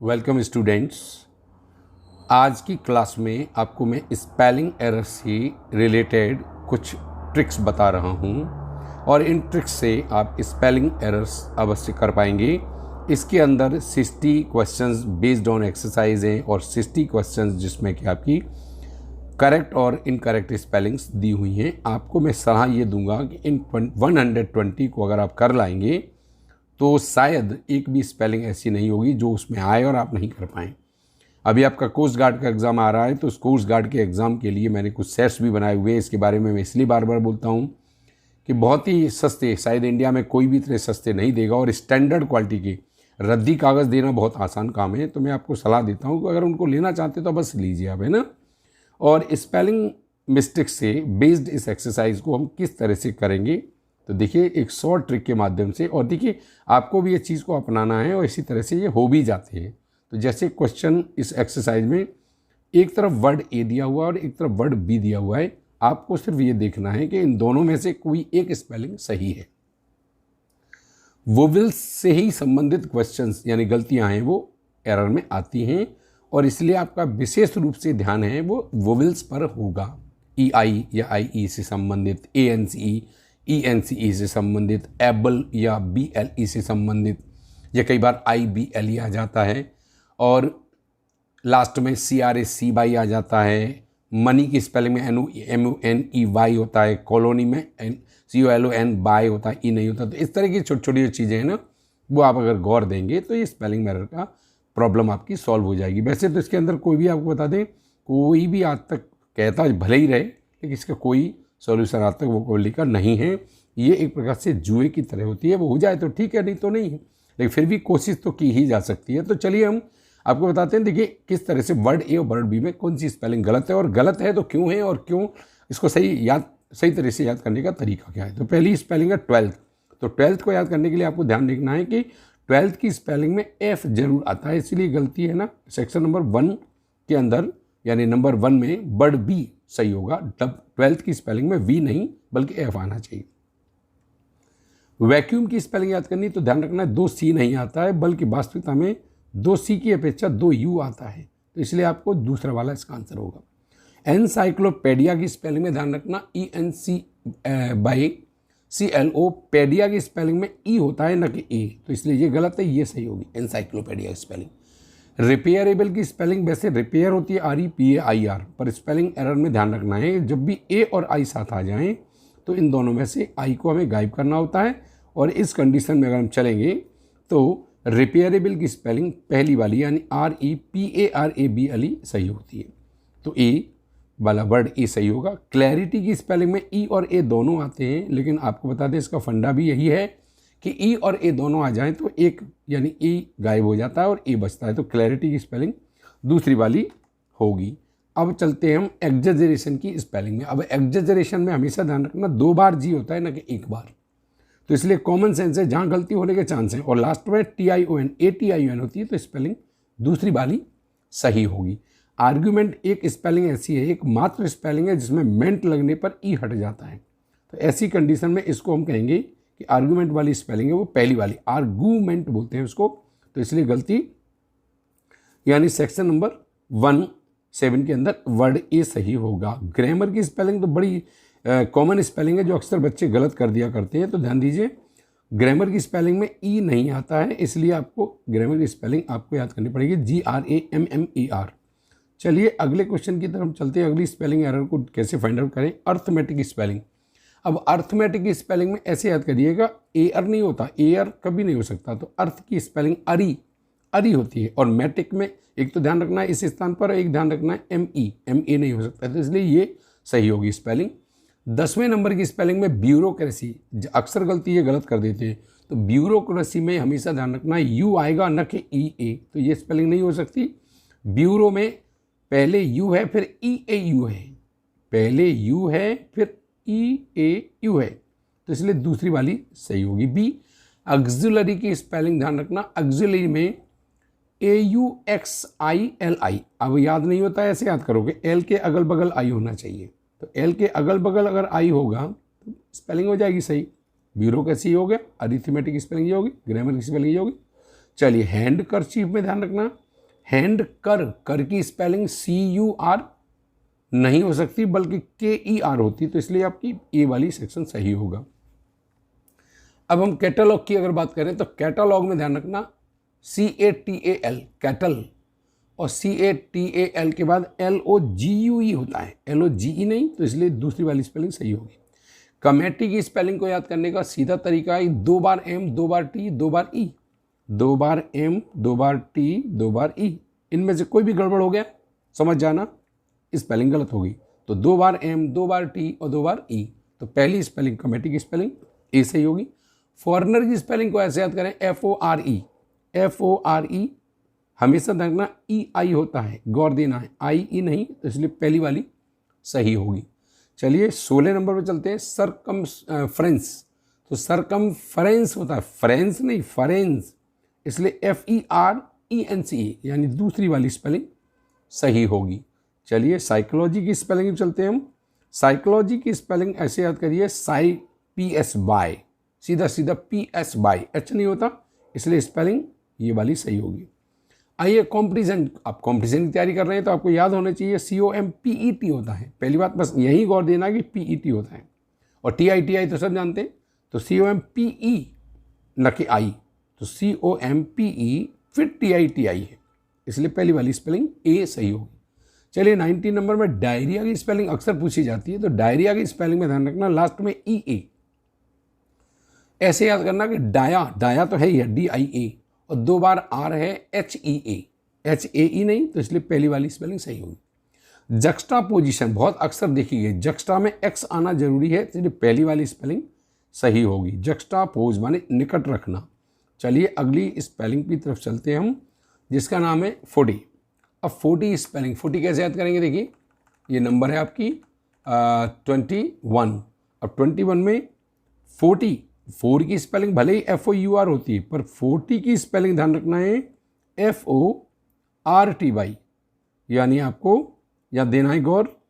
Welcome students. आज की class में आपको मैं स्पेलिंग एरर से रिलेटेड कुछ ट्रिक्स बता रहा हूं और इन ट्रिक्स से आप स्पेलिंग एरर्स अवश्य कर पाएंगे। इसके अंदर 60 क्वेश्चंस बेस्ड ऑन एक्सरसाइज हैं और 60 क्वेश्चंस जिसमें कि आपकी करेक्ट और इनकरेक्ट स्पेलिंग्स दी हुई हैं। आपको मैं सलाह ये दूंगा कि इन 120 को अगर आप कर लाएंगे तो शायद एक भी स्पेलिंग ऐसी नहीं होगी जो उसमें आए और आप नहीं कर पाएँ। अभी आपका कोस्ट गार्ड का एग्ज़ाम आ रहा है, तो उस कोस्ट गार्ड के एग्ज़ाम के लिए मैंने कुछ सेट्स भी बनाए हुए हैं। इसके बारे में मैं इसलिए बार बार बोलता हूँ कि बहुत ही सस्ते, शायद इंडिया में कोई भी इतने सस्ते नहीं देगा और स्टैंडर्ड क्वालिटी के रद्दी कागज़ देना बहुत आसान काम है। तो मैं आपको सलाह देता हूँ कि अगर उनको लेना चाहते तो बस लीजिए आप, है ना। और स्पेलिंग मिस्टेक से बेस्ड इस एक्सरसाइज को हम किस तरह से करेंगे, तो देखिए एक शॉर्ट ट्रिक के माध्यम से। और देखिए आपको भी इस चीज़ को अपनाना है और इसी तरह से ये हो भी जाते हैं। तो जैसे क्वेश्चन इस एक्सरसाइज में एक तरफ वर्ड ए दिया हुआ है और एक तरफ वर्ड बी दिया हुआ है। आपको सिर्फ ये देखना है कि इन दोनों में से कोई एक स्पेलिंग सही है। वोवेल्स से ही संबंधित क्वेश्चंस यानी गलतियां हैं वो एरर में आती हैं और इसलिए आपका विशेष रूप से ध्यान है वो वोवेल्स पर होगा। ई आई या आई ई से संबंधित, A N C E, E N सी ई से संबंधित, एबल या बी एल ई से संबंधित, या कई बार आई बी एल ई आ जाता है और लास्ट में C R A C by आ जाता है। मनी की स्पेलिंग में N M U N E Y होता है, कॉलोनी में N C O L O N Y होता है, ई नहीं होता। तो इस तरह की छोटी छोटी जो चीज़ें हैं ना, वो आप अगर गौर देंगे तो ये स्पेलिंग एरर का प्रॉब्लम आपकी सॉल्व हो जाएगी। वैसे तो इसके अंदर कोई भी आपको बता दें, कोई भी आज तक कहता भले ही रहे लेकिन इसका कोई सॉल्यूशन आज तक वोकेबुलरी का नहीं है। ये एक प्रकार से जुए की तरह होती है, वो हो जाए तो ठीक है, नहीं तो नहीं है, लेकिन फिर भी कोशिश तो की ही जा सकती है। तो चलिए हम आपको बताते हैं, देखिए किस तरह से वर्ड ए और वर्ड बी में कौन सी स्पेलिंग गलत है और गलत है तो क्यों है और क्यों इसको सही तरह से याद करने का तरीका क्या है। तो पहली स्पेलिंग है 12th। तो 12th को याद करने के लिए आपको ध्यान देखना है कि 12th की स्पेलिंग में एफ जरूर आता है, इसलिए गलती है ना। सेक्शन नंबर 1 के अंदर यानी नंबर 1 में वर्ड बी सही होगा। तब 12th की स्पेलिंग में वी नहीं बल्कि एफ आना चाहिए। वैक्यूम की स्पेलिंग याद करनी तो ध्यान रखना है 2 सी नहीं आता है बल्कि वास्तविकता में 2 सी की अपेक्षा 2 यू आता है, तो इसलिए आपको दूसरा वाला इसका आंसर होगा। एनसाइक्लोपीडिया की स्पेलिंग में ध्यान रखना E N C Y C L O, pedia की स्पेलिंग में ई होता है न कि ए, तो इसलिए ये गलत है, ये सही होगी एनसाइक्लोपीडिया की स्पेलिंग। रिपेयरेबल की स्पेलिंग वैसे रिपेयर होती है are E P A I R, पर स्पेलिंग एरर में ध्यान रखना है जब भी ए और आई साथ आ जाएं तो इन दोनों में से आई को हमें गायब करना होता है। और इस कंडीशन में अगर हम चलेंगे तो रिपेयरेबल की स्पेलिंग पहली वाली यानी R E P A R A B L E सही होती है, तो ए वाला वर्ड ए सही होगा। क्लैरिटी की स्पेलिंग में ई और ए दोनों आते हैं, लेकिन आपको बता दें इसका फंडा भी यही है कि ई और ए दोनों आ जाएं तो एक यानी ए गायब हो जाता है और ए बचता है, तो क्लैरिटी की स्पेलिंग दूसरी वाली होगी। अब चलते हैं हम एग्जेजरेशन की स्पेलिंग में। अब एग्जेजरेशन में हमेशा ध्यान रखना 2 बार जी होता है ना कि 1 बार, तो इसलिए कॉमन सेंस है जहाँ गलती होने के चांस हैं। और लास्ट में T I O N A T I O N होती है, तो स्पेलिंग दूसरी वाली सही होगी। आर्ग्यूमेंट एक स्पेलिंग ऐसी है, एक मात्र स्पेलिंग है जिसमें मेंट लगने पर ई हट जाता है, तो ऐसी कंडीशन में इसको हम कहेंगे कि आर्गूमेंट वाली स्पेलिंग है वो पहली वाली, आर्गूमेंट बोलते हैं उसको, तो इसलिए गलती यानी सेक्शन नंबर 17 के अंदर वर्ड ए सही होगा। ग्रामर की स्पेलिंग तो बड़ी कॉमन स्पेलिंग है जो अक्सर बच्चे गलत कर दिया करते हैं, तो ध्यान दीजिए ग्रामर की स्पेलिंग में ई नहीं आता है, इसलिए आपको ग्रामर की स्पेलिंग आपको याद करनी पड़ेगी GRAMMER। चलिए अगले क्वेश्चन की तरफ चलते हैं। अगली स्पेलिंग एरर को कैसे फाइंड आउट करें, अर्थमेटिक स्पेलिंग। अब अर्थमेटिक की स्पेलिंग में ऐसे याद करिएगा, एयर नहीं होता, एयर कभी नहीं हो सकता, तो अर्थ की स्पेलिंग अरी होती है। और मैटिक में एक तो ध्यान रखना है इस स्थान पर, एक ध्यान रखना है एम ए नहीं हो सकता, तो इसलिए ये सही होगी स्पेलिंग। 10वें नंबर की स्पेलिंग में ब्यूरोक्रेसी, अक्सर गलती ये गलत कर देते हैं, तो ब्यूरोक्रेसी में हमेशा ध्यान रखना है यू आएगा न कि ई ए, तो ये स्पेलिंग नहीं हो सकती। ब्यूरो में पहले यू है फिर ई ए यू है, पहले यू है फिर ई ए यू है, तो इसलिए दूसरी वाली सही होगी बी। ऑक्सिलरी की स्पेलिंग ध्यान रखना, ऑक्सिलरी में AUXILI, अब याद नहीं होता है ऐसे याद करोगे, एल के अगल बगल आई होना चाहिए, तो एल के अगल बगल अगर आई होगा तो स्पेलिंग हो जाएगी सही। ब्यूरोक्रेसी हो गया, अरिथमेटिक स्पेलिंग ये होगी, ग्रामर की स्पेलिंग ये होगी। चलिए हैंड कर्चीफ में ध्यान रखना, हैंड कर, कर की स्पेलिंग CUR नहीं हो सकती बल्कि KER होती, तो इसलिए आपकी ए वाली सेक्शन सही होगा। अब हम कैटलॉग की अगर बात करें तो कैटलॉग में ध्यान रखना CATAL कैटल और CATAL के बाद LOGUE होता है, LOGE नहीं, तो इसलिए दूसरी वाली स्पेलिंग सही होगी। कमेटी की स्पेलिंग को याद करने का सीधा तरीका है 2 बार M 2 बार T 2 बार E, 2 बार M 2 बार T 2 बार E, इनमें से कोई भी गड़बड़ हो गया समझ जाना स्पेलिंग गलत होगी। तो 2 बार M 2 बार T और 2 बार E, तो पहली स्पेलिंग कमेटी की स्पेलिंग ए सही होगी। फॉरेनर की स्पेलिंग को ऐसे याद करें FORE हमेशा देखना EI होता है, गौर देना है, IE नहीं, तो इसलिए पहली वाली सही होगी। चलिए 16 नंबर पर चलते हैं। सरकमफ्रेंस, तो सरकमफ्रेंस होता है, फ्रेंस नहीं फरेंस, इसलिए FERENCE यानी दूसरी वाली स्पेलिंग सही होगी। चलिए साइकोलॉजी की स्पेलिंग चलते हैं हम। साइकोलॉजी की स्पेलिंग ऐसे याद करिए PS बाय, सीधा सीधा PS बाय, H नहीं होता, इसलिए स्पेलिंग ये वाली सही होगी। आइए कॉम्पिटिशन, आप कॉम्पिटिशन की तैयारी कर रहे हैं तो आपको याद होना चाहिए COMPET होता है। पहली बात बस यही गौर देना कि PET होता है, और TI तो सब जानते हैं, तो COMPE न कि I, तो COMPE फिर TI है, इसलिए पहली वाली स्पेलिंग ए सही होगी। चलिए 19 नंबर में डायरिया की स्पेलिंग अक्सर पूछी जाती है, तो डायरिया की स्पेलिंग में ध्यान रखना लास्ट में EA, ऐसे याद करना कि डाया तो है ही है DIA, और 2 बार R है HEA नहीं, तो इसलिए पहली वाली स्पेलिंग सही होगी। जक्स्टा पोजिशन बहुत अक्सर देखी गई, जक्स्टा में X आना जरूरी है, इसलिए पहली वाली स्पेलिंग सही होगी। जक्स्टा पोज माने निकट रखना। चलिए अगली स्पेलिंग की तरफ चलते हैं हम, जिसका नाम है 40। अब 40 स्पेलिंग, 40 कैसे याद करेंगे, देखिए ये नंबर है आपकी 21। अब 21 में 4 की स्पेलिंग भले ही FOUR होती है, पर 40 की स्पेलिंग ध्यान रखना है FORTY, यानी आपको या देना है गौर,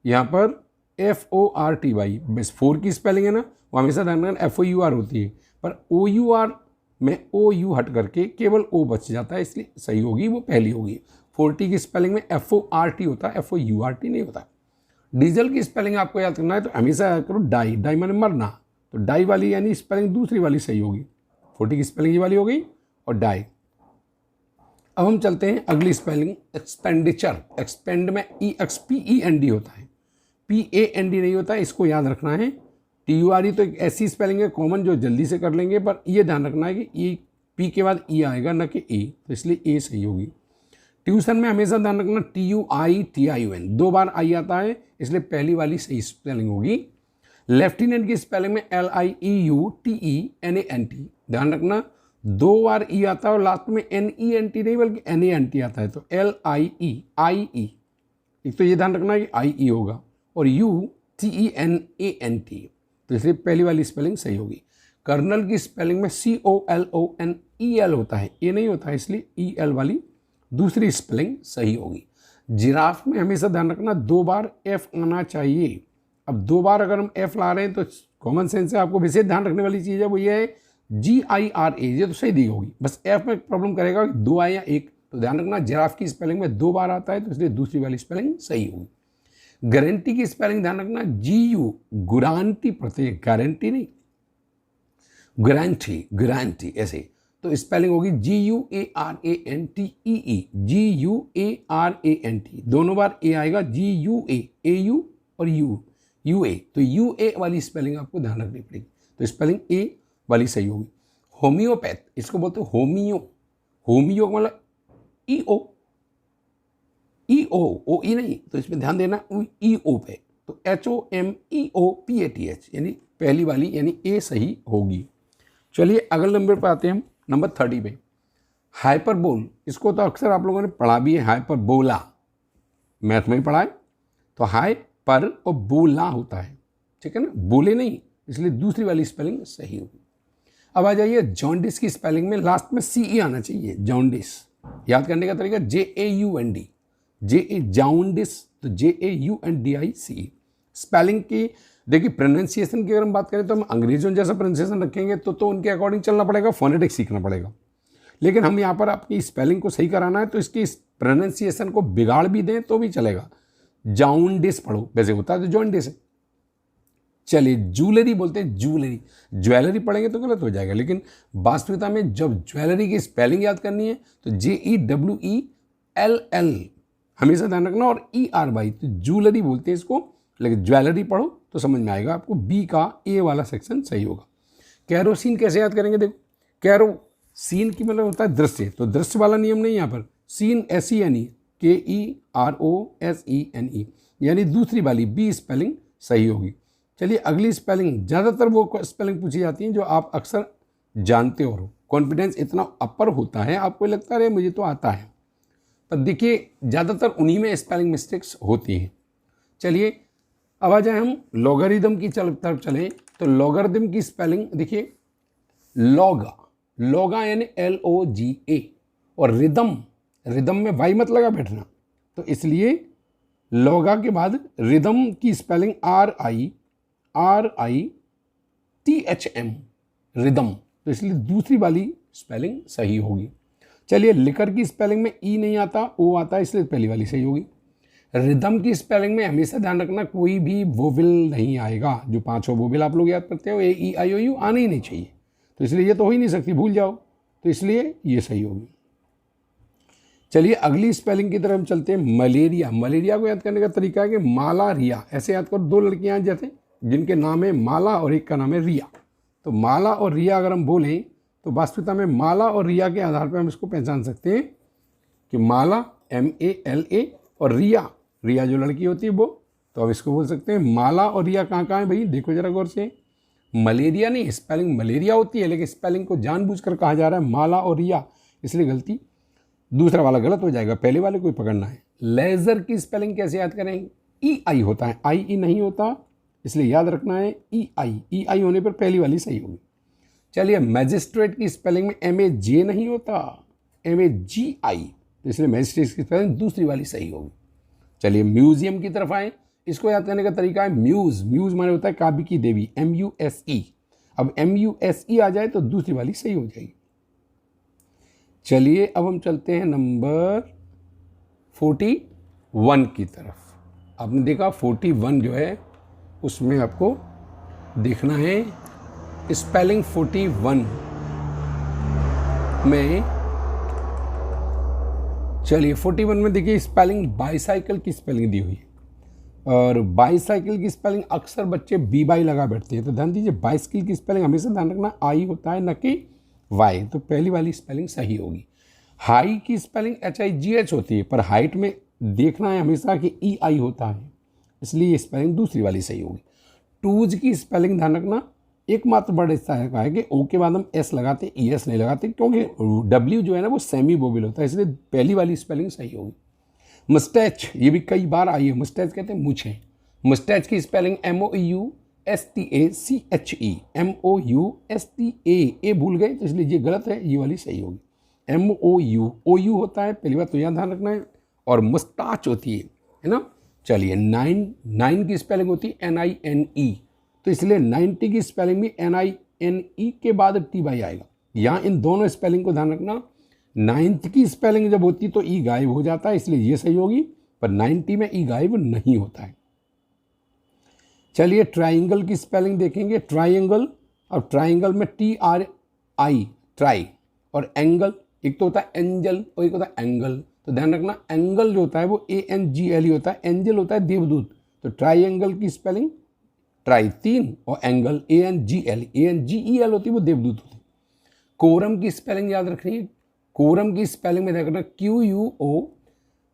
यहाँ पर FORTY, बस 4 की स्पेलिंग है ना, वो हमेशा ध्यान रखना FOUR होती है, पर OUR में OU हट करके केवल O बच जाता है, इसलिए सही होगी, वो पहली होगी। 40 की स्पेलिंग में FORT होता है, FOURT नहीं होता। डीजल की स्पेलिंग आपको याद करना है, तो हमेशा याद करो डाई माने मरना, तो डाई वाली यानी स्पेलिंग दूसरी वाली सही होगी। 40 की स्पेलिंग ये वाली हो गई और डाई। अब हम चलते हैं अगली स्पेलिंग एक्सपेंडिचर। एक्सपेंड में EXPEND होता है, PAND नहीं होता, इसको याद रखना है। TURE तो एक ऐसी स्पेलिंग है कॉमन जो जल्दी से कर लेंगे, पर ये ध्यान रखना है कि P के बाद E आएगा न कि A, तो इसलिए A सही होगी। ट्यूशन में हमेशा ध्यान रखना TUITION, 2 बार I आता है, इसलिए पहली वाली सही स्पेलिंग होगी। लेफ्टिनेंट की स्पेलिंग में LIEUTENANT, ध्यान रखना 2 बार E आता है और लास्ट में NENT नहीं बल्कि NANT आता है, तो LIEIE, एक तो ये ध्यान रखना है कि IE होगा, और UTENANT, तो इसलिए पहली वाली स्पेलिंग सही होगी। कर्नल की स्पेलिंग में COLONEL होता है, ए नहीं होता है, इसलिए EL वाली दूसरी स्पेलिंग सही होगी। जिराफ में हमेशा ध्यान रखना 2 बार F आना चाहिए। अब 2 बार अगर हम F ला रहे हैं तो कॉमन सेंस से आपको विशेष ध्यान रखने वाली चीज़ है, वो ये है GIRA, ये तो सही दी होगी, बस F में प्रॉब्लम करेगा कि 2 आए या 1, तो ध्यान रखना जिराफ की स्पेलिंग में 2 बार आता है, तो इसलिए दूसरी वाली स्पेलिंग सही होगी। गारंटी की स्पेलिंग ध्यान रखना GU, गुरांटी प्रत्यय, गारंटी नहीं, गारंटी ऐसे, तो स्पेलिंग होगी GUARANTEE, दोनों बार ए आएगा, GUA, AU और UA, तो UA वाली स्पेलिंग आपको ध्यान रखनी पड़ेगी, तो स्पेलिंग ए वाली सही होगी। होम्योपैथ, इसको बोलते हैं होमियो मतलब OE नहीं, तो इसमें ध्यान देना EO पे, तो HOMEOPATH, यानी पहली वाली यानी ए सही होगी। चलिए अगले नंबर पर आते हैं हम, नंबर 30 पे। हाइपरबोल, इसको तो अक्सर आप लोगों ने पढ़ा भी है, हाइपरबोला मैथ में ही पढ़ा है, तो हाई पर और बोला होता है, ठीक है ना, बोले नहीं, इसलिए दूसरी वाली स्पेलिंग सही होगी। अब आ जाइए जॉन्डिस की स्पेलिंग में लास्ट में CE आना चाहिए, जॉन्डिस। याद करने का तरीका JAUND, जॉन्डिस, तो JAUNDICE। स्पेलिंग की देखिए, प्रोनाउंसिएशन की अगर हम बात करें तो हम अंग्रेजों जैसा प्रोनाउंसिएशन रखेंगे तो उनके अकॉर्डिंग चलना पड़ेगा, फोनेटिक्स सीखना पड़ेगा। लेकिन हम यहाँ पर आपकी स्पेलिंग को सही कराना है तो इसकी प्रोनाउंसिएशन को बिगाड़ भी दें तो भी चलेगा। जाउंडिस पढ़ो, वैसे होता है तो जॉन्डिस है। चलिए ज्वेलरी बोलते हैं, ज्वेलरी, ज्वेलरी पढ़ेंगे तो गलत हो जाएगा, लेकिन वास्तविकता में जब ज्वेलरी की स्पेलिंग याद करनी है तो JEWELL हमेशा ध्यान रखना, और ERY, तो ज्वेलरी बोलते हैं इसको, लेकिन ज्वेलरी पढ़ो तो समझ में आएगा आपको। बी का ए वाला सेक्शन सही होगा। कैरोसिन कैसे याद करेंगे, देखो कैरोसिन की मतलब होता है दृश्य, तो दृश्य वाला नियम नहीं यहाँ पर, सीन SENE KEROSENE, यानी दूसरी वाली बी स्पेलिंग सही होगी। चलिए अगली स्पेलिंग, ज़्यादातर वो स्पेलिंग पूछी जाती हैं जो आप अक्सर जानते हो। कॉन्फिडेंस इतना अपर होता है, आपको लगता है मुझे तो आता है, पर देखिए ज़्यादातर उन्हीं में स्पेलिंग मिस्टेक्स होती हैं। चलिए अब आ जाए हम लॉगरिदम की तरफ चलें, तो लॉगरिदम की स्पेलिंग देखिए, लॉगा, लॉगा यानी LOGA, और रिदम, रिदम में वाई मत लगा बैठना, तो इसलिए लॉगा के बाद रिदम की स्पेलिंग RITHM, रिदम, तो इसलिए दूसरी वाली स्पेलिंग सही होगी। चलिए लिकर की स्पेलिंग में ई नहीं आता, ओ आता है, इसलिए पहली वाली सही होगी। रिदम की स्पेलिंग में हमेशा ध्यान रखना कोई भी वोवेल नहीं आएगा, जो 5 वोवेल आप लोग याद करते हो AEIOU आना ही नहीं चाहिए, तो इसलिए ये तो हो ही नहीं सकती, भूल जाओ, तो इसलिए ये सही होगी। चलिए अगली स्पेलिंग की तरफ चलते हैं, मलेरिया। मलेरिया को याद करने का तरीका है कि माला रिया, ऐसे याद करो, 2 लड़कियां हैं जैसे जिनके नाम है माला और एक का नाम है रिया, तो माला और रिया अगर हम बोलें तो वास्तविकता में माला और रिया के आधार पर हम इसको पहचान सकते हैं कि माला MALA और रिया, रिया जो लड़की होती है वो, तो अब इसको बोल सकते हैं माला और रिया कहाँ कहाँ है भाई, देखो जरा गौर से। मलेरिया नहीं, स्पेलिंग मलेरिया होती है, लेकिन स्पेलिंग को जानबूझकर कहा जा रहा है माला और रिया, इसलिए गलती, दूसरा वाला गलत हो जाएगा, पहले वाले को ही पकड़ना है। लेज़र की स्पेलिंग कैसे याद करें, EI होता है, IE नहीं होता, इसलिए याद रखना है EI होने पर पहली वाली सही होगी। चलिए मैजिस्ट्रेट की स्पेलिंग में MAJ नहीं होता, MAGI, तो इसलिए मैजिस्ट्रेट की स्पेलिंग दूसरी वाली सही होगी। चलिए म्यूजियम की तरफ आए, इसको याद करने का तरीका है म्यूज, म्यूज माने होता है काव्य की देवी, MUSE, अब MUSE आ जाए तो दूसरी वाली सही हो जाएगी। चलिए अब हम चलते हैं नंबर 41 की तरफ। आपने देखा 41 जो है उसमें आपको देखना है स्पेलिंग 41 में। चलिए 41 में देखिए स्पेलिंग बाईसाइकिल की स्पेलिंग दी हुई है, और बाईसाइकिल की स्पेलिंग अक्सर बच्चे BY लगा बैठते हैं, तो ध्यान दीजिए बाइसिकल की स्पेलिंग हमेशा ध्यान रखना I होता है न कि Y, तो पहली वाली स्पेलिंग सही होगी। हाई की स्पेलिंग HIGH होती है, पर हाइट में देखना है हमेशा कि EI होता है, इसलिए ये स्पेलिंग दूसरी वाली सही होगी। टूज की स्पेलिंग ध्यान रखना, एकमात्र बड़ा हिस्सा है कि O के बाद हम S लगाते, ES नहीं लगाते, क्योंकि W जो है ना वो सेमी वोवेल होता है, इसलिए पहली वाली स्पेलिंग सही होगी। मस्टैच, ये भी कई बार आई है, मस्टैच कहते हैं मूछें, मस्टैच की स्पेलिंग MOUSTACHE, MOUSTA, भूल गए तो इसलिए ये गलत है, ये वाली सही होगी। OU होता है, पहली बात तो यहाँ ध्यान रखना है, और मुस्ताच होती है ना। चलिए 9 की स्पेलिंग होती है NINE, तो इसलिए 90 की स्पेलिंग भी NINE के बाद TY आएगा, यहाँ इन दोनों स्पेलिंग को ध्यान रखना। 9th की स्पेलिंग जब होती तो E गायब हो जाता है, इसलिए ये सही होगी, पर 90 में E गायब नहीं होता है। चलिए ट्राइंगल की स्पेलिंग देखेंगे, ट्राइंगल, और ट्राइंगल में TRI, ट्राई, और एंगल, एक तो होता है एंजल और एक होता है एंगल, तो ध्यान रखना एंगल जो होता है वो ANGL होता है, एंजल होता है देवदूत, तो ट्राइंगल की स्पेलिंग ट्राई 3 और एंगल ANGEL होती है, वो देवदूत होती है। कोरम की स्पेलिंग याद रखनी है, कोरम की स्पेलिंग में ध्यान रखना QUO,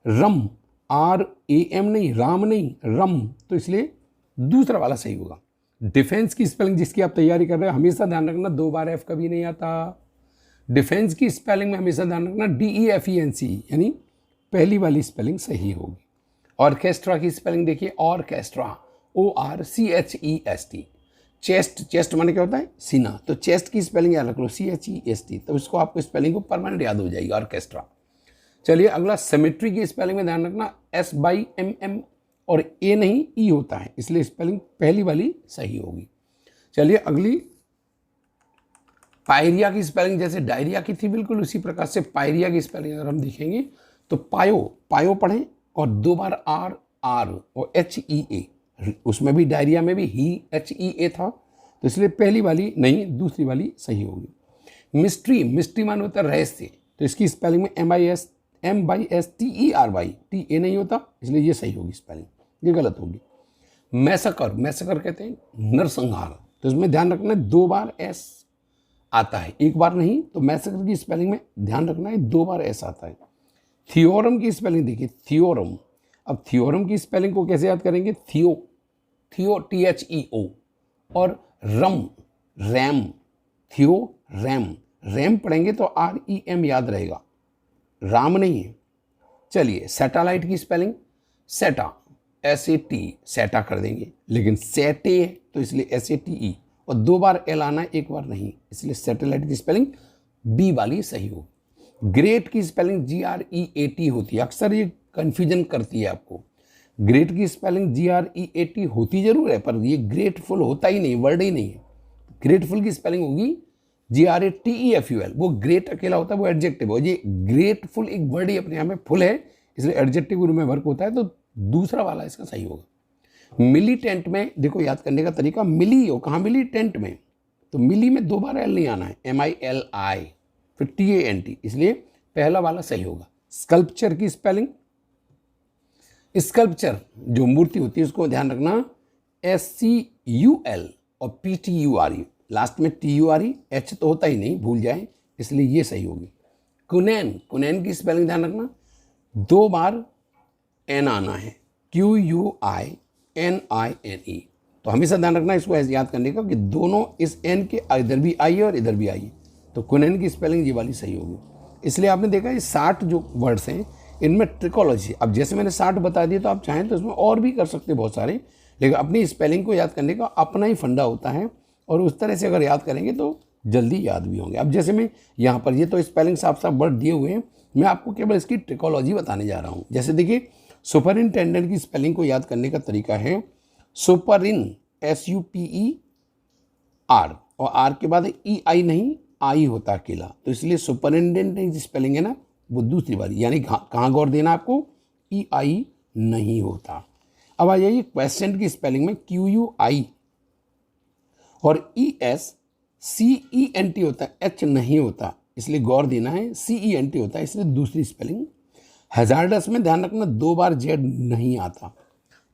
रम, RAM नहीं, राम नहीं, रम, तो इसलिए दूसरा वाला सही होगा। डिफेंस की स्पेलिंग जिसकी आप तैयारी कर रहे हैं हमेशा ध्यान रखना 2 बार F कभी नहीं आता। डिफेंस की स्पेलिंग में हमेशा ध्यान रखना DEFENCE, यानी पहली वाली स्पेलिंग सही होगी। ऑर्केस्ट्रा की स्पेलिंग देखिए, ऑर्केस्ट्रा ORCHEST, चेस्ट, चेस्ट माने क्या होता है सीना, तो चेस्ट की स्पेलिंग याद रख लो CHEST, तो इसको आपको स्पेलिंग को परमानेंट याद हो जाएगी, ऑर्केस्ट्रा। चलिए अगला सिमेट्री की स्पेलिंग में ध्यान रखना SYMM, और A नहीं E होता है, इसलिए स्पेलिंग पहली वाली सही होगी। चलिए अगली पायरिया की स्पेलिंग जैसे डायरिया की थी, बिल्कुल उसी प्रकार से पायरिया की स्पेलिंग अगर हम देखेंगे तो पायो, पायो पढ़ें और 2 बार आर, आर और HEA, उसमें भी डायरिया में भी ही HEA था, तो इसलिए पहली वाली नहीं, दूसरी वाली सही होगी। मिस्ट्री, मिस्ट्री मान होता है रहस्य, तो इसकी स्पेलिंग में MISTERY, TA नहीं होता, इसलिए ये सही होगी स्पेलिंग, ये गलत होगी। मैसकर, मैसकर कहते हैं नरसंहार, तो इसमें ध्यान रखना है 2 बार S आता है, एक बार नहीं, तो मैसकर की स्पेलिंग में ध्यान रखना है 2 बार S आता है। थियोरम की स्पेलिंग देखिए, थियोरम, अब थियोरम की स्पेलिंग को कैसे याद करेंगे, थियो, थियो THEO, और रम, रैम, थियो रैम, रैम पढ़ेंगे तो REM याद रहेगा, राम नहीं है। चलिए सैटेलाइट की स्पेलिंग, सेटा, SAT, सेटा कर देंगे, लेकिन सेटे है तो इसलिए SATE, और 2 बार L आना है, एक बार नहीं, इसलिए सैटेलाइट की स्पेलिंग B वाली सही हो। ग्रेट की स्पेलिंग GREAT होती है, अक्सर ये कन्फ्यूजन करती है आपको। ग्रेट की स्पेलिंग GREAT होती जरूर है, पर ये ग्रेटफुल होता ही नहीं, वर्ड ही नहीं है। ग्रेटफुल की स्पेलिंग होगी GRATEFUL, वो ग्रेट अकेला होता है, वो एडजेक्टिव है, ये ग्रेटफुल एक वर्ड ही अपने आप में फुल है, इसलिए एडजेक्टिव रूप में वर्क होता है, तो दूसरा वाला इसका सही होगा। मिलीटेंट में देखो याद करने का तरीका, मिली हो कहाँ, मिली टेंट में, तो मिली में 2 बार L नहीं आना है, MILI, फिर TANT, इसलिए पहला वाला सही होगा। स्कल्पचर की स्पेलिंग, स्कल्पचर जो मूर्ति होती है उसको ध्यान रखना, SCUL और PTURE, लास्ट में TURE, H तो होता ही नहीं, भूल जाए, इसलिए ये सही होगी। कुनैन, कुनैन की स्पेलिंग ध्यान रखना, 2 बार N आना है, QUININE, तो हमेशा ध्यान रखना इसको ऐसे याद करने का कि दोनों इस N के इधर भी आई है और इधर भी आई है, तो कुनैन की स्पेलिंग ये वाली सही होगी। इसलिए आपने देखा ये 60 जो वर्ड्स हैं इनमें ट्रिकोलॉजी, अब जैसे मैंने 60 बता दिए तो आप चाहें तो इसमें और भी कर सकते हैं बहुत सारे, लेकिन अपनी स्पेलिंग को याद करने का अपना ही फंडा होता है, और उस तरह से अगर याद करेंगे तो जल्दी याद भी होंगे। अब जैसे मैं यहाँ पर ये तो स्पेलिंग साफ साफ वर्ड दिए हुए हैं, मैं आपको केवल इसकी ट्रिकोलॉजी बताने जा रहा हूँ। जैसे देखिए सुपरिनटेंडेंट की स्पेलिंग को याद करने का तरीका है सुपरिन, SUPER, और आर के बाद EI नहीं, आई होता अकेला, तो इसलिए सुपरिनटेंडेंट की स्पेलिंग है ना वो दूसरी वाली, यानी कहाँ गौर देना आपको, EI नहीं होता। अब आ जाइए क्वेश्चन की स्पेलिंग में, QUI और ESCENT होता है, H नहीं होता, इसलिए गौर देना है, CENT होता है, इसलिए दूसरी स्पेलिंग। हैजार्डस में ध्यान रखना 2 बार Z नहीं आता,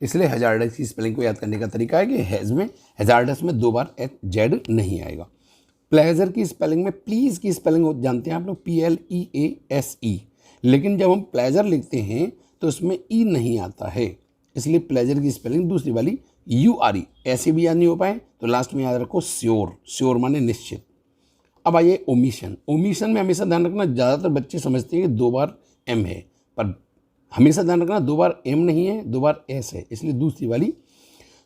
इसलिए हैजार्डस की स्पेलिंग को याद करने का तरीका है कि हैजार्डस में 2 बार Z नहीं आएगा। प्लेजर की स्पेलिंग में, प्लीज़ की स्पेलिंग जानते हैं आप लोग, PLEASE, लेकिन जब हम प्लेजर लिखते हैं तो उसमें E नहीं आता है, इसलिए प्लेजर की स्पेलिंग दूसरी वाली URE, ऐसे भी याद नहीं हो पाए तो लास्ट में याद रखो श्योर, श्योर माने निश्चित। अब आइए ओमिशन, ओमिशन में हमेशा ध्यान रखना, ज़्यादातर बच्चे समझते हैं कि 2 बार M है, पर हमेशा ध्यान रखना 2 बार M नहीं है, 2 बार S है, इसलिए दूसरी वाली।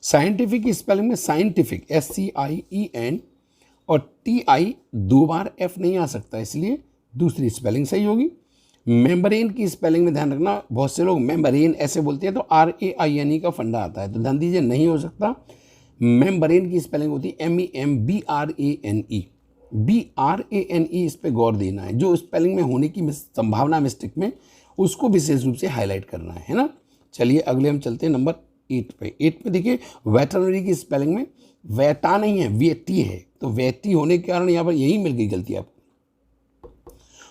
साइंटिफिक की स्पेलिंग में साइंटिफिक, SCIEN और TI 2 बार F नहीं आ सकता, इसलिए दूसरी स्पेलिंग सही होगी। मेम्ब्रेन की स्पेलिंग में ध्यान रखना, बहुत से लोग मेम्ब्रेन ऐसे बोलते हैं तो RAINE का फंडा आता है, तो ध्यान दीजिए नहीं हो सकता। मेम्ब्रेन की स्पेलिंग होती है MEMBRANE, BRANE, इस पे गौर देना है, जो स्पेलिंग में होने की संभावना मिस्टेक में उसको विशेष रूप से हाईलाइट करना है ना। चलिए अगले हम चलते हैं नंबर 8 पे। 8 पे देखिए वेटरनरी की स्पेलिंग में वेटा नहीं है, वेटी है, तो वेटी होने के कारण यहाँ पर यही मिल गई गलती आपको।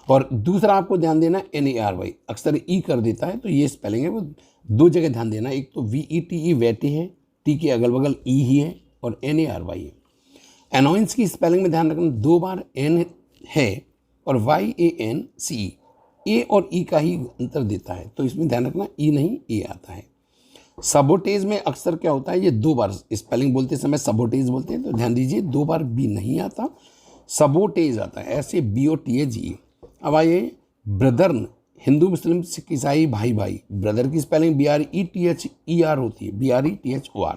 और दूसरा आपको ध्यान देना NARY, अक्सर E कर देता है, तो ये स्पेलिंग है वो 2 जगह ध्यान देना, एक तो VETE वेटी है, T के अगल बगल E ही है, और NARY है। एनोइंस की स्पेलिंग में ध्यान रखना 2 बार N है और YANCE, A और E का ही अंतर देता है, तो इसमें ध्यान रखना E नहीं A आता है। सबोटेज में अक्सर क्या होता है, ये 2 बार स्पेलिंग बोलते समय सबोटेज बोलते हैं, तो ध्यान दीजिए 2 बार B नहीं आता, सबोटेज आता है, ऐसे BOTAGE। अब आइए ब्रदर्न, हिंदू मुस्लिम सिख ईसाई भाई भाई, ब्रदर की स्पेलिंग BRETHER होती है, BRETHOR,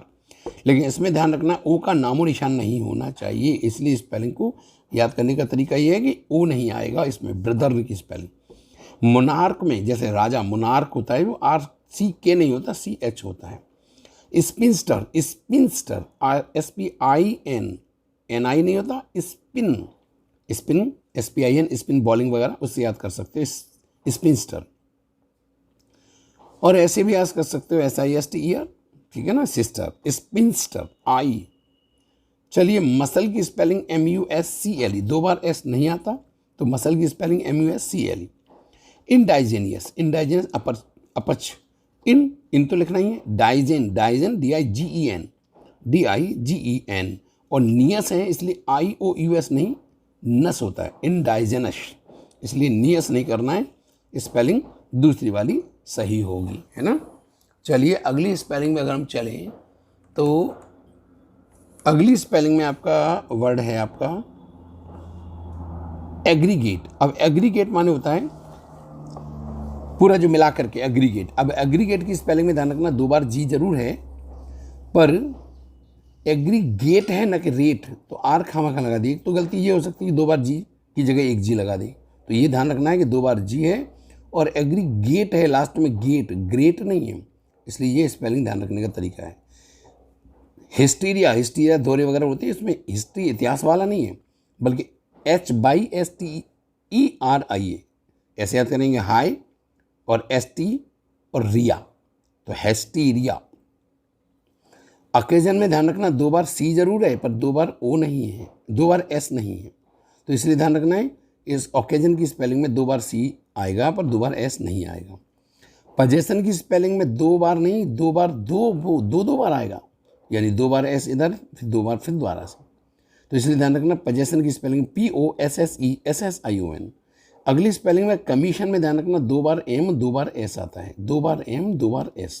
लेकिन इसमें ध्यान रखना O का नामो निशान नहीं होना चाहिए, इसलिए स्पेलिंग को याद करने का तरीका ये है कि O नहीं आएगा इसमें, ब्रदर्न की स्पेलिंग। मोनार्क में जैसे राजा मोनार्क होता है वो RCK नहीं होता, CH होता है। स्पिनस्टर, स्पिनस्टर SPIN, NI नहीं होता, spin spin, SPIN, spin bowling वगैरह उससे याद कर सकते हो स्पिनस्टर। और ऐसे भी याद कर सकते हो SISTER, ठीक है ना, सिस्टर, स्पिनस्टर, आई। चलिए मसल की स्पेलिंग MUSCLE, 2 बार S नहीं आता तो मसल की स्पेलिंग MUSCLE। इंडाइजेनियस, इंडाइजेनियस अपच, इन तो लिखना ही है, डाइजेन, DIGEN, और नियस है इसलिए IOUS नहीं, नस होता है, इंडाइजेनस, इसलिए नियस नहीं करना है, स्पेलिंग दूसरी वाली सही होगी, है ना। चलिए अगली स्पेलिंग में अगर हम चलें तो अगली स्पेलिंग में आपका वर्ड है आपका एग्रीगेट। अब एग्रीगेट माने होता है पूरा जो मिला करके एग्रीगेट। अब एग्रीगेट की स्पेलिंग में ध्यान रखना 2 बार जी जरूर है, पर एग्रीगेट है ना कि रेट, तो आर खामखा लगा दी। तो गलती ये हो सकती है 2 बार जी की जगह 1 जी लगा दे, तो ये ध्यान रखना है कि 2 बार जी है और एग्रीगेट है लास्ट में, गेट, ग्रेट नहीं है, इसलिए ये स्पेलिंग ध्यान रखने का तरीका है। हिस्टीरिया दौरे वगैरह होते हैं, इसमें हिस्ट्री इतिहास वाला नहीं है, बल्कि HYSTERIA ऐसे याद करेंगे, हाई और ST और रिया, तो हेस्टीरिया। ओकेजन में ध्यान रखना 2 बार C जरूर है, पर 2 बार O नहीं है, 2 बार S नहीं है, तो इसलिए ध्यान रखना है इस ओकेजन की स्पेलिंग में 2 बार C आएगा पर 2 बार S नहीं आएगा। पजेशन की स्पेलिंग में 2 बार नहीं, 2 बार दो बार आएगा, यानी 2 बार S इधर, फिर 2 बार फिर दोबारा से, तो इसलिए ध्यान रखना पजेशन की स्पेलिंग POSSESSION। अगली स्पेलिंग में कमीशन में ध्यान रखना 2 बार M 2 बार S आता है, 2 बार M 2 बार S,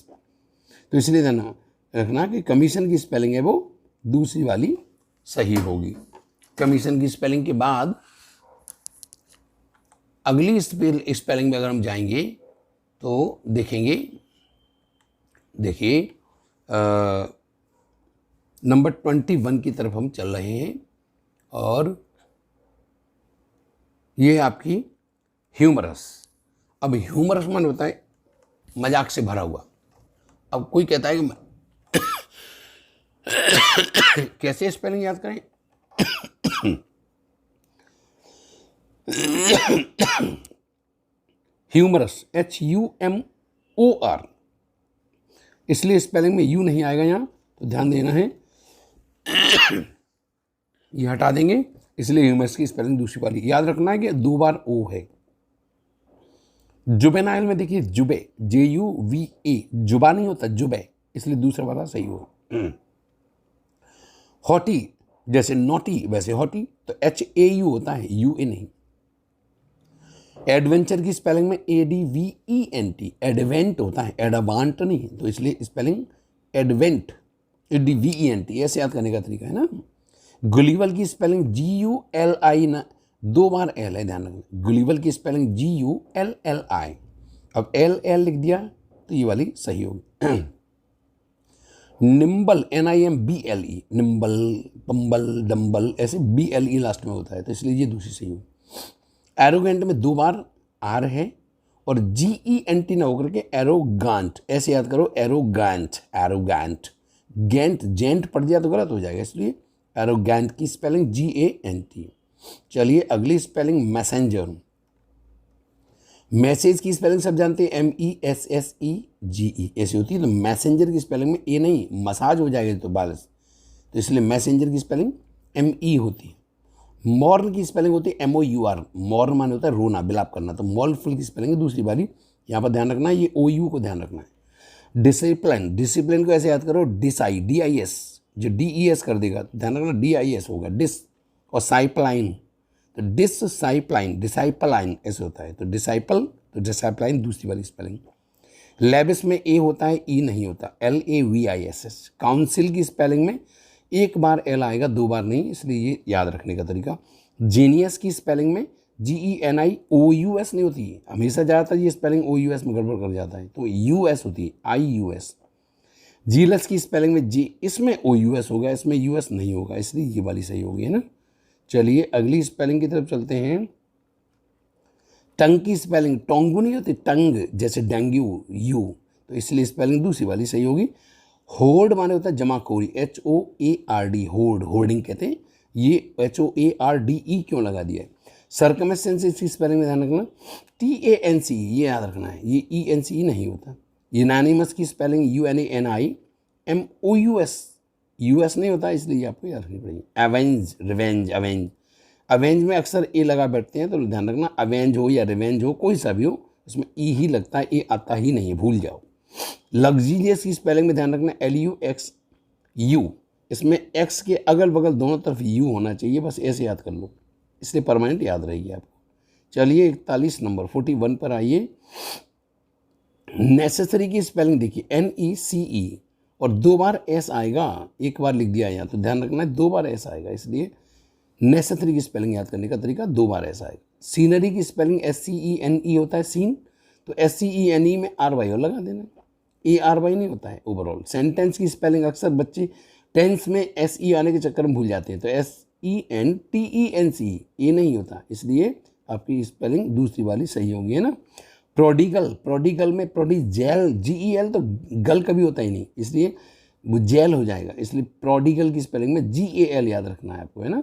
तो इसलिए ध्यान रखना कि कमीशन की स्पेलिंग है वो दूसरी वाली सही होगी। कमीशन की स्पेलिंग के बाद अगली स्पेलिंग में अगर हम जाएंगे तो देखेंगे, देखिए नंबर 21 की तरफ हम चल रहे हैं और ये है आपकी ह्यूमरस। अब ह्यूमरस मन होता है मजाक से भरा हुआ। अब कोई कहता है कि कैसे स्पेलिंग याद करें ह्यूमरस HUMOR, इसलिए स्पेलिंग में यू नहीं आएगा यहाँ, तो ध्यान देना है, ये हटा देंगे, इसलिए ह्यूमरस की स्पेलिंग दूसरी वाली याद रखना है कि 2 बार O है। जुबेनाइल में देखिए जुबे, JUVA, जुबा नहीं होता जुबे, इसलिए दूसरा वाला सही हो। हॉटी, जैसे नोटी वैसे हॉटी, तो HAU होता है, UA नहीं। एडवेंचर की स्पेलिंग में ADVENT, एडवेंट होता है, एडवांट नहीं, तो इसलिए स्पेलिंग एडवेंट, ADVENT, ऐसे याद करने का तरीका है ना। गुलीवल की स्पेलिंग GULI ना, 2 बार L है, ध्यान रखना। गुलीवल की स्पेलिंग GULLI, अब LL लिख दिया तो ये वाली सही होगी। निम्बल NIMBLE, निम्बल, पंबल, डम्बल, ऐसे BLE लास्ट में होता है, तो इसलिए ये दूसरी सही होगी। एरोगेंट में 2 बार R है और GENT ना होकर के एरोगांट, ऐसे याद करो, एरोगांट, गेंट, जेंट पढ़ दिया तो गलत हो जाएगा, इसलिए एरोगेंट की स्पेलिंग GANT। चलिए अगली स्पेलिंग मैसेंजर। मैसेज की स्पेलिंग सब जानते हैं, MESSEGE ऐसी होती है, तो मैसेंजर की स्पेलिंग में ए नहीं, मसाज हो जाएगा तो बालस, तो इसलिए मैसेंजर की स्पेलिंग ME होती है। मॉर्न की स्पेलिंग होती है MOUR, मॉर्न माने होता है रोना, बिलाप करना, तो मॉलफुल की स्पेलिंग है दूसरी वाली, यहाँ पर ध्यान रखना है, ये OU को ध्यान रखना है। डिसिप्लिन, डिसिप्लिन को ऐसे याद करो, DIS, जो DES कर देगा, ध्यान रखना DIS होगा, डिस, और साइप्लाइन, तो डिसाइपलाइन ऐसे होता है, तो डिसाइपल, तो डिसाइपलाइन दूसरी वाली स्पेलिंग। लेबिस में A होता है, E नहीं होता, LAVISS। काउंसिल की स्पेलिंग में 1 बार L आएगा, 2 बार नहीं, इसलिए ये याद रखने का तरीका। जीनियस की स्पेलिंग में GENIOUS नहीं होती है, हमेशा ज़्यादातर ये स्पेलिंग OUS में गड़बड़ कर जाता है, तो US होती है, IUS। जीलस की स्पेलिंग में G, इसमें OUS होगा, इसमें US नहीं होगा, इसलिए ये वाली सही होगी, है ना। चलिए अगली स्पेलिंग की तरफ चलते हैं। टंग की स्पेलिंग टोंगू नहीं होती, टंग जैसे डेंगू, यू, तो इसलिए स्पेलिंग दूसरी वाली सही होगी। होर्ड माने होता है जमाखोरी, HOARD, होर्ड, होर्डिंग कहते हैं, ये HOARDE क्यों लगा दिया है। सर्कमस्टेंसेस की स्पेलिंग में ध्यान रखना TANCE, ये याद रखना है, ये ENCE नहीं होता। यूनानिमस की स्पेलिंग UNANIMOUS, US नहीं होता, इसलिए आपको याद रखनी पड़ेगी। एवेंज, रिवेंज, अवेंज, अवेंज में अक्सर ए लगा बैठते हैं, तो ध्यान रखना अवेंज हो या रिवेंज हो, कोई सा भी हो, उसमें ई ही लगता है, ए आता ही नहीं है, भूल जाओ। लग्जीरियस की स्पेलिंग में ध्यान रखना LUXU, इसमें एक्स के अगल बगल दोनों तरफ यू होना चाहिए, बस ऐसे याद कर लो, इसलिए परमानेंट याद रहेगी आपको। चलिए 41 नंबर 41 पर आइए। नेसेसरी की स्पेलिंग देखिए NECE, और 2 बार एस आएगा, एक बार लिख दिया यहाँ, तो ध्यान रखना है 2 बार एस आएगा, इसलिए नेसेसरी की स्पेलिंग याद करने का तरीका 2 बार एस आएगा। सीनरी की स्पेलिंग SCENE होता है सीन, तो SCENE में RY लगा देना, ARY नहीं होता है ओवरऑल। सेंटेंस की स्पेलिंग अक्सर बच्चे टेंस में SE आने के चक्कर में भूल जाते हैं, तो SENTENCE ये नहीं होता, इसलिए आपकी स्पेलिंग दूसरी वाली सही होगी, है ना। प्रोडिगल, प्रोडिगल में प्रोडिजेल, GEL तो गल कभी होता ही नहीं, इसलिए वो जेल हो जाएगा, इसलिए प्रोडिगल की स्पेलिंग में GAL याद रखना है आपको, है ना।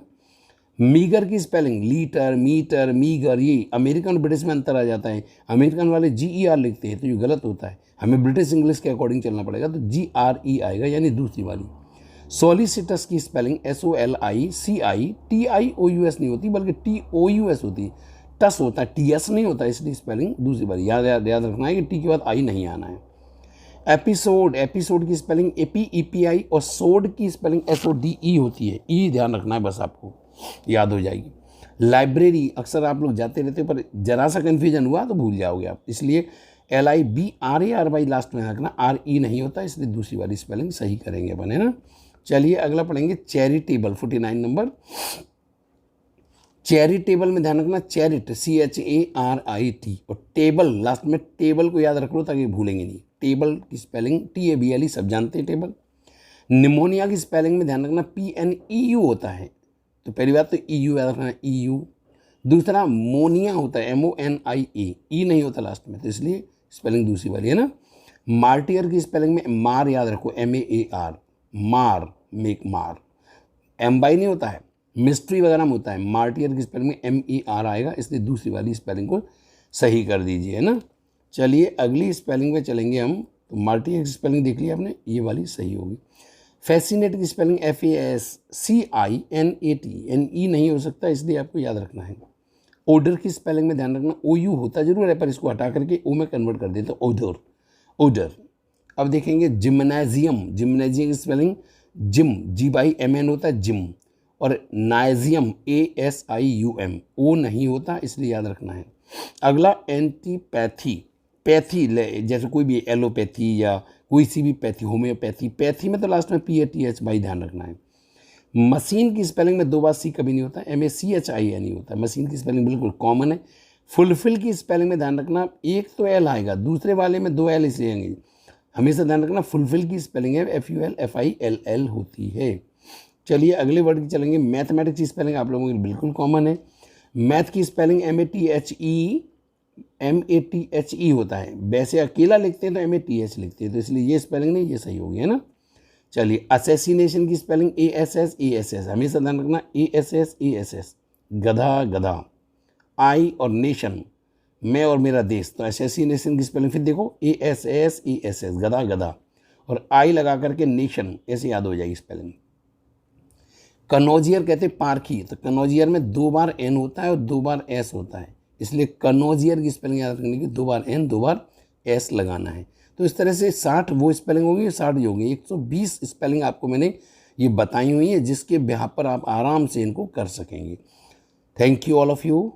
मीगर की स्पेलिंग लीटर, मीटर, मीगर, ये अमेरिकन और ब्रिटिश में अंतर आ जाता है। अमेरिकन वाले GER लिखते हैं, तो ये गलत होता है, हमें ब्रिटिश इंग्लिश के अकॉर्डिंग चलना पड़ेगा, तो GRE आएगा, यानी दूसरी वाली। सोलिसिटस की स्पेलिंग SOLICITIOUS नहीं होती, बल्कि TOUS होती, टस होता है, TS नहीं होता, इसलिए स्पेलिंग दूसरी वाली याद रखना है कि टी के बाद आई नहीं आना है। एपिसोड, एपिसोड की स्पेलिंग APEPI, और सोड की स्पेलिंग SODE होती है, ई ध्यान रखना है, बस आपको याद हो जाएगी। लाइब्रेरी अक्सर आप लोग जाते रहते हो, पर जरा सा कन्फ्यूजन हुआ तो भूल जाओगे आप, इसलिए LIBRARY लास्ट में रखना, RE नहीं होता, इसलिए दूसरी वाली स्पेलिंग सही करेंगे अपन, है ना। चलिए अगला पढ़ेंगे चैरिटेबल 49 नंबर। चैरिटेबल में ध्यान रखना चैरिट CHARIT, और टेबल लास्ट में, टेबल को याद रख लो ताकि भूलेंगे नहीं। टेबल की स्पेलिंग TABLE सब जानते हैं टेबल। निमोनिया की स्पेलिंग में ध्यान रखना PNEU होता है, तो पहली बात तो EU याद रखना EU। दूसरा मोनिया होता है MONIA, ई नहीं होता लास्ट में, तो इसलिए स्पेलिंग दूसरी वाली, है ना। मार्टियर की स्पेलिंग में मार याद रखो MAAR, मार, मेक मार, एम्बाई नहीं होता है, मिस्ट्री वगैरह में होता है। मार्टियर की स्पेलिंग में MER आएगा, इसलिए दूसरी वाली स्पेलिंग को सही कर दीजिए, है ना। चलिए अगली स्पेलिंग में चलेंगे हम, तो मार्टियर की स्पेलिंग देख लिया आपने, ये वाली सही होगी। फैसिनेट की स्पेलिंग FASCINAT, NE नहीं हो सकता, इसलिए आपको याद रखना है। ओडर की स्पेलिंग में ध्यान रखना OU होता जरूर है, पर इसको हटा करके O में कन्वर्ट कर देते, ओडर, ओडर। अब देखेंगे जिम्नाजियम, जिम्नाजियम की स्पेलिंग जिम, GYMN होता है जिम, और नाइजियम ASIUM, O नहीं होता, इसलिए याद रखना है। अगला एंटीपैथी, पैथी जैसे कोई भी एलोपैथी या कोई सी भी पैथी, होम्योपैथी, पैथी में तो लास्ट में PATH भाई ध्यान रखना है। मशीन की स्पेलिंग में 2 बार C कभी नहीं होता, MACHIN नहीं होता, मशीन की स्पेलिंग बिल्कुल कॉमन है। फुलफिल की स्पेलिंग में ध्यान रखना, एक तो L आएगा, दूसरे वाले में 2 L इसलिए आएंगे, हमेशा ध्यान रखना फुलफिल की स्पेलिंग है FULFILL होती है। चलिए अगले वर्ड की चलेंगे। मैथमेटिक्स की स्पेलिंग आप लोगों के लिए बिल्कुल कॉमन है। मैथ की स्पेलिंग MATHE होता है, वैसे अकेला लिखते हैं तो MATH लिखते हैं, तो इसलिए ये स्पेलिंग नहीं, ये सही होगी, है ना। चलिए असैसिनेशन की स्पेलिंग ASSASS, हमेशा ध्यान रखना ASSASS, गधा, गधा। आई और नेशन, मैं और मेरा देश, तो असैसिनेशन की स्पेलिंग फिर देखो ASSASS, गधा, गधा, और आई लगा करके नेशन, ऐसे याद हो जाएगी स्पेलिंग। कनौजियर कहते हैं पारखी, तो कनौजियर में 2 बार N होता है और 2 बार S होता है, इसलिए कनौजियर की स्पेलिंग याद रखने की 2 बार N 2 बार S लगाना है। तो इस तरह से 60 वो स्पेलिंग होगी, 60 ये होगी, 120 स्पेलिंग आपको मैंने ये बताई हुई है, जिसके बिहाफ पर आप आराम से इनको कर सकेंगे। Thank you all of you.